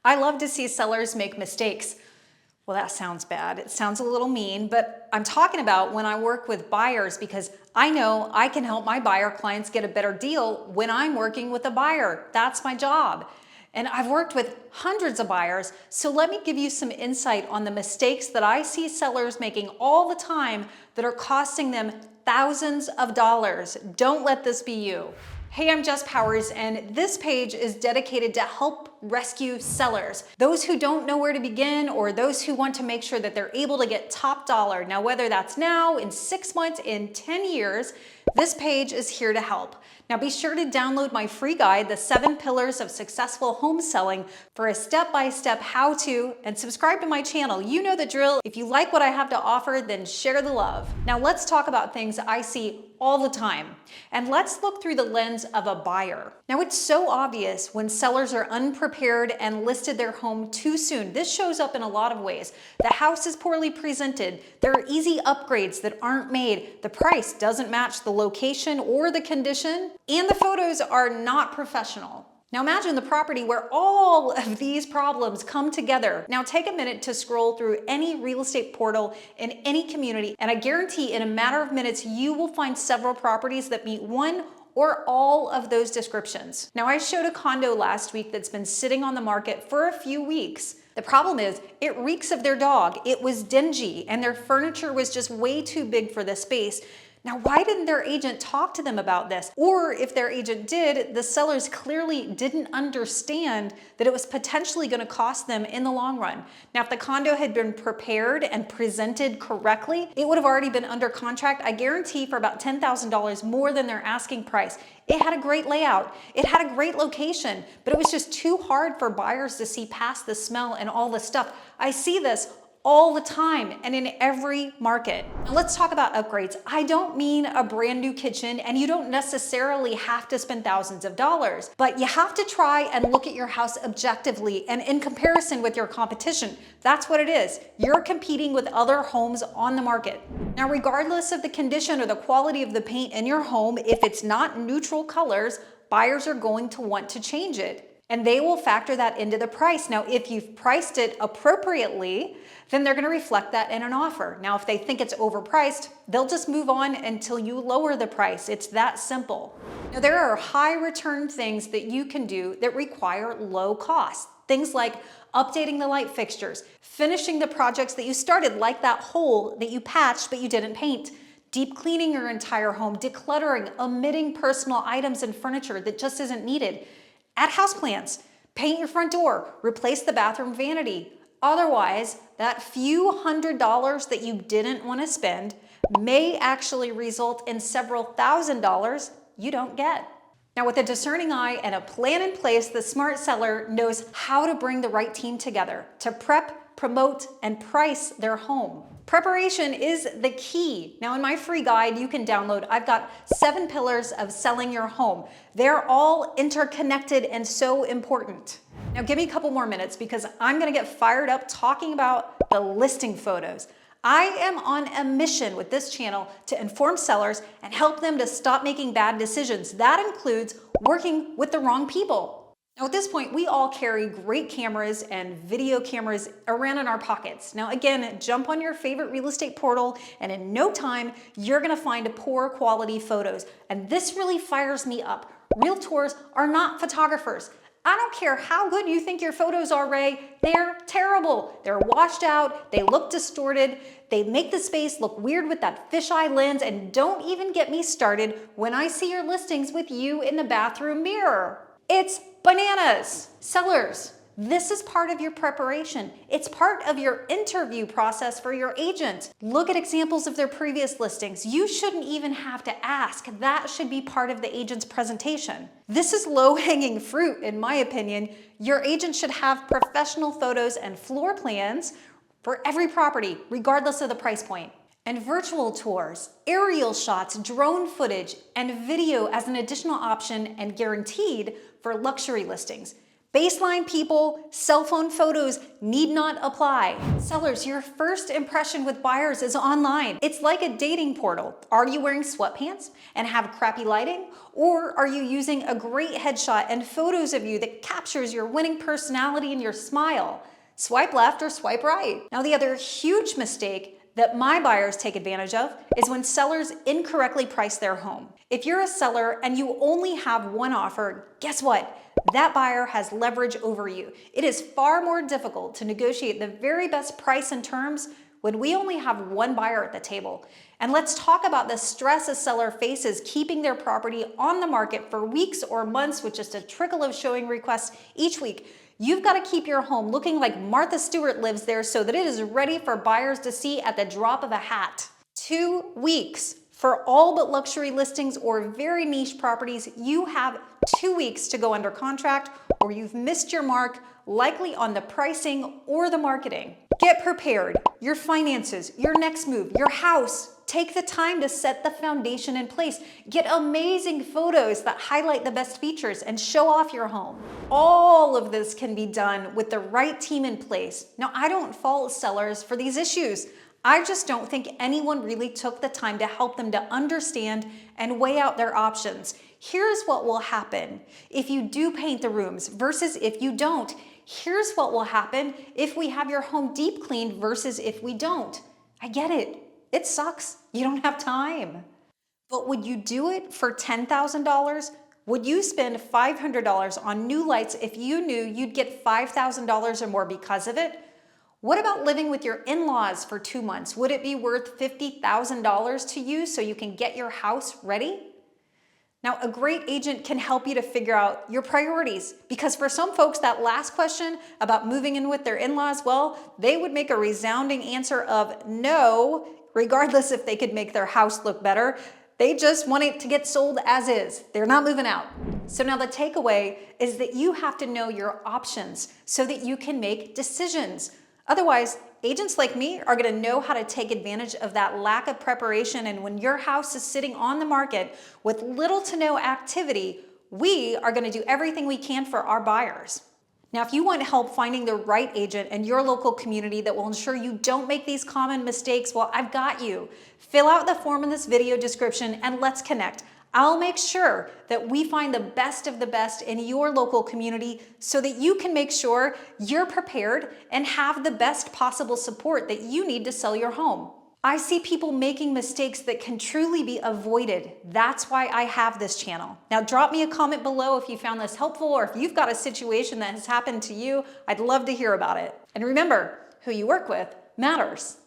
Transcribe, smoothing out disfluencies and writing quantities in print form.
I love to see sellers make mistakes. Well, that sounds bad. It sounds a little mean, but I'm talking about when I work with buyers because I know I can help my buyer clients get a better deal when I'm working with a buyer. That's my job. And I've worked with hundreds of buyers, so let me give you some insight on the mistakes that I see sellers making all the time that are costing them thousands of dollars. Don't let this be you. Hey, I'm Jess Powers, and this page is dedicated to help rescue sellers, those who don't know where to begin or those who want to make sure that they're able to get top dollar. Now, whether that's now, in 6 months, in 10 years, this page is here to help. Now, be sure to download my free guide, The 7 Pillars of Successful Home Selling, for a step-by-step how-to, and subscribe to my channel. You know the drill. If you like what I have to offer, then share the love. Now, let's talk about things I see all the time. And let's look through the lens of a buyer. Now, it's so obvious when sellers are unprepared and listed their home too soon. This shows up in a lot of ways. The house is poorly presented. There are easy upgrades that aren't made. The price doesn't match the location or the condition, and the photos are not professional. Now imagine the property where all of these problems come together. Now take a minute to scroll through any real estate portal in any community, and I guarantee in a matter of minutes you will find several properties that meet one or all of those descriptions. Now I showed a condo last week that's been sitting on the market for a few weeks. The problem is it reeks of their dog. It was dingy and their furniture was just way too big for the space. Now, why didn't their agent talk to them about this? Or if their agent did, the sellers clearly didn't understand that it was potentially going to cost them in the long run. Now, if the condo had been prepared and presented correctly, it would have already been under contract, I guarantee, for about $10,000 more than their asking price. It had a great layout. It had a great location, but it was just too hard for buyers to see past the smell and all the stuff. I see this all the time and in every market. Now let's talk about upgrades. I don't mean a brand new kitchen, and you don't necessarily have to spend thousands of dollars, but you have to try and look at your house objectively and in comparison with your competition. That's what it is. You're competing with other homes on the market. Now, regardless of the condition or the quality of the paint in your home, if it's not neutral colors, buyers are going to want to change it. And they will factor that into the price. Now, if you've priced it appropriately, then they're gonna reflect that in an offer. Now, if they think it's overpriced, they'll just move on until you lower the price. It's that simple. Now, there are high return things that you can do that require low cost. Things like updating the light fixtures, finishing the projects that you started, like that hole that you patched but you didn't paint, deep cleaning your entire home, decluttering, omitting personal items and furniture that just isn't needed. Add houseplants, paint your front door, replace the bathroom vanity. Otherwise, that few $100s that you didn't want to spend may actually result in several $1,000s you don't get. Now, with a discerning eye and a plan in place, the smart seller knows how to bring the right team together to prep, promote, and price their home. Preparation is the key. Now, in my free guide you can download, I've got 7 pillars of selling your home. They're all interconnected and so important. Now, give me a couple more minutes because I'm gonna get fired up talking about the listing photos. I am on a mission with this channel to inform sellers and help them to stop making bad decisions. That includes working with the wrong people. Now, at this point, we all carry great cameras and video cameras around in our pockets. Now, again, jump on your favorite real estate portal, and in no time, you're gonna find poor quality photos. And this really fires me up. Realtors are not photographers. I don't care how good you think your photos are, Ray, they're terrible. They're washed out, they look distorted, they make the space look weird with that fisheye lens, and don't even get me started when I see your listings with you in the bathroom mirror. It's bananas. Sellers, this is part of your preparation. It's part of your interview process for your agent. Look at examples of their previous listings. You shouldn't even have to ask. That should be part of the agent's presentation. This is low-hanging fruit, in my opinion. Your agent should have professional photos and floor plans for every property, regardless of the price point. And virtual tours, aerial shots, drone footage, and video as an additional option and guaranteed for luxury listings. Baseline people, cell phone photos need not apply. Sellers, your first impression with buyers is online. It's like a dating portal. Are you wearing sweatpants and have crappy lighting? Or are you using a great headshot and photos of you that captures your winning personality and your smile? Swipe left or swipe right. Now, the other huge mistake that my buyers take advantage of is when sellers incorrectly price their home. If you're a seller and you only have one offer, guess what? That buyer has leverage over you. It is far more difficult to negotiate the very best price and terms when we only have one buyer at the table. And let's talk about the stress a seller faces keeping their property on the market for weeks or months with just a trickle of showing requests each week. You've got to keep your home looking like Martha Stewart lives there so that it is ready for buyers to see at the drop of a hat. 2 weeks. For all but luxury listings or very niche properties, you have 2 weeks to go under contract, or you've missed your mark, likely on the pricing or the marketing. Get prepared. Your finances, your next move, your house. Take the time to set the foundation in place. Get amazing photos that highlight the best features and show off your home. All of this can be done with the right team in place. Now, I don't fault sellers for these issues. I just don't think anyone really took the time to help them to understand and weigh out their options. Here's what will happen if you do paint the rooms versus if you don't. Here's what will happen if we have your home deep cleaned versus if we don't. I get it. It sucks. You don't have time. But would you do it for $10,000? Would you spend $500 on new lights if you knew you'd get $5,000 or more because of it? What about living with your in-laws for 2 months? Would it be worth $50,000 to you so you can get your house ready? Now, a great agent can help you to figure out your priorities, because for some folks, that last question about moving in with their in-laws, well, they would make a resounding answer of no, regardless if they could make their house look better. They just want it to get sold as is. They're not moving out. So now the takeaway is that you have to know your options so that you can make decisions. Otherwise, agents like me are going to know how to take advantage of that lack of preparation, and when your house is sitting on the market with little to no activity, we are going to do everything we can for our buyers. Now, if you want help finding the right agent in your local community that will ensure you don't make these common mistakes, well, I've got you. Fill out the form in this video description and let's connect. I'll make sure that we find the best of the best in your local community so that you can make sure you're prepared and have the best possible support that you need to sell your home. I see people making mistakes that can truly be avoided. That's why I have this channel. Now, drop me a comment below if you found this helpful, or if you've got a situation that has happened to you. I'd love to hear about it. And remember, who you work with matters.